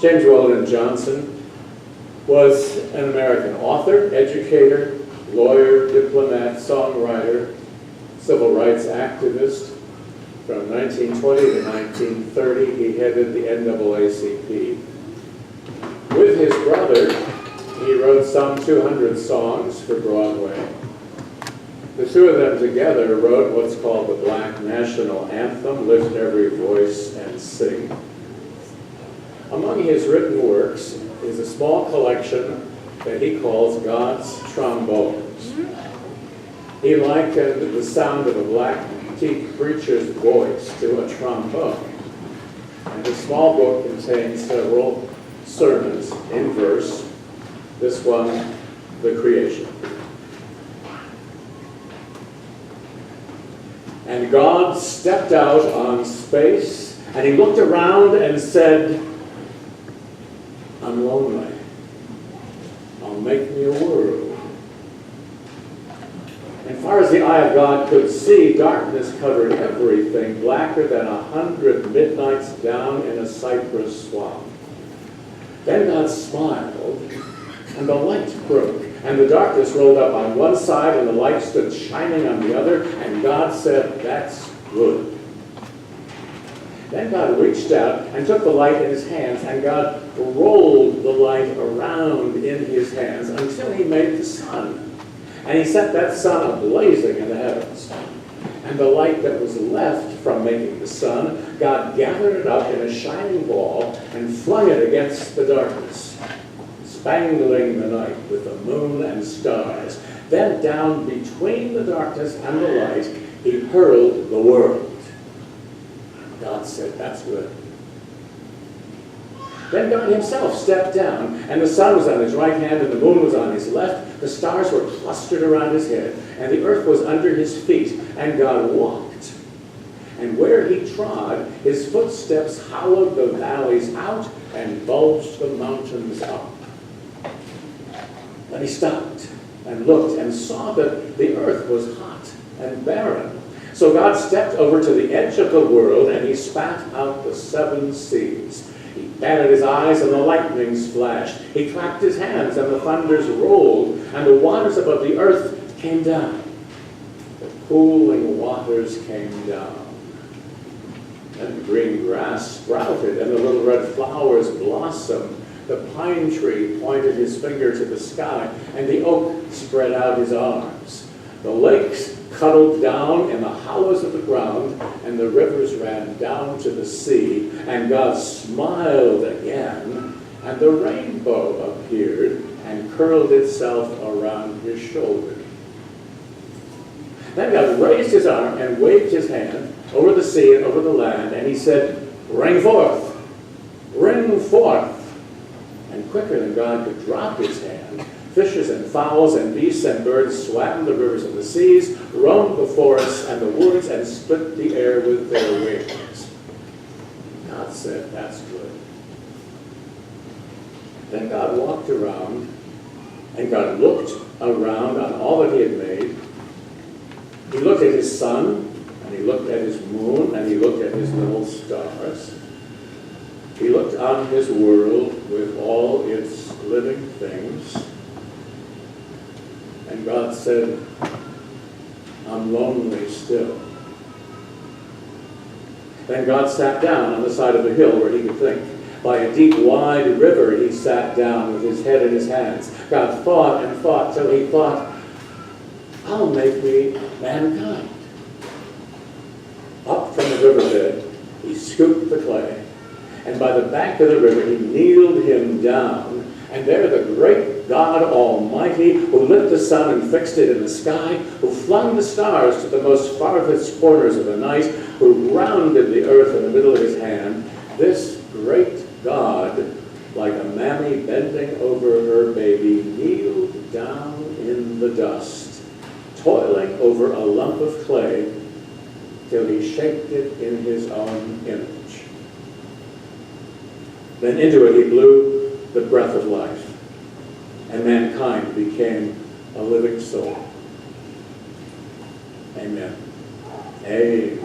James Weldon Johnson was an American author, educator, lawyer, diplomat, songwriter, civil rights activist. From 1920 to 1930, he headed the NAACP. With his brother, he wrote some 200 songs for Broadway. The two of them together wrote what's called the Black National Anthem, Lift Every Voice and Sing. Among his written works is a small collection that he calls God's Trombones. He likened the sound of a black preacher's voice to a trombone. And the small book contains several sermons in verse. This one, the creation. And God stepped out on space, and he looked around and said, I'm lonely. I'll make me a world. As far as the eye of God could see, darkness covered everything, blacker than 100 midnights down in a cypress swamp. Then God smiled, and the light broke, and the darkness rolled up on one side, and the light stood shining on the other, and God said, that's good. Then God reached out and took the light in his hands, and God rolled the light around in his hands until he made the sun. And he set that sun ablazing in the heavens. And the light that was left from making the sun, God gathered it up in a shining ball and flung it against the darkness, spangling the night with the moon and stars. Then down between the darkness and the light, he hurled the world. God said, that's good. Then God himself stepped down, and the sun was on his right hand, and the moon was on his left. The stars were clustered around his head, and the earth was under his feet, and God walked. And where he trod, his footsteps hollowed the valleys out and bulged the mountains up. Then he stopped and looked and saw that the earth was hot and barren. So God stepped over to the edge of the world, and he spat out the 7 seas. He batted his eyes, and the lightnings flashed. He clapped his hands, and the thunders rolled, and the waters above the earth came down. The cooling waters came down. And the green grass sprouted, and the little red flowers blossomed. The pine tree pointed his finger to the sky, and the oak spread out his arms. The lakes cuddled down in the hollows of the ground, and the rivers ran down to the sea, and God smiled again, and the rainbow appeared and curled itself around his shoulder. Then God raised his arm and waved his hand over the sea and over the land, and he said, "Bring forth, bring forth." And quicker than God could drop his hand, fishes and fowls and beasts and birds swam the rivers and the seas, roamed the forests and the woods, and split the air with their wings. God said, "That's good." Then God walked around, and God looked around on all that he had made. He looked at his sun, and he looked at his moon, and he looked at his little stars. He looked on his world with all its living things. And God said, "I'm lonely still." Then God sat down on the side of a hill where he could think. By a deep, wide river he sat down with his head in his hands. God thought and thought till he thought, "I'll make me mankind." Up from the riverbed he scooped the clay, and by the bank of the river he kneeled him down. And there the great God Almighty, who lit the sun and fixed it in the sky, who flung the stars to the most farthest corners of the night, who rounded the earth in the middle of his hand, this great God, like a mammy bending over her baby, kneeled down in the dust, toiling over a lump of clay till he shaped it in his own image. Then into it he blew the breath of life, and mankind became a living soul. Amen. Amen.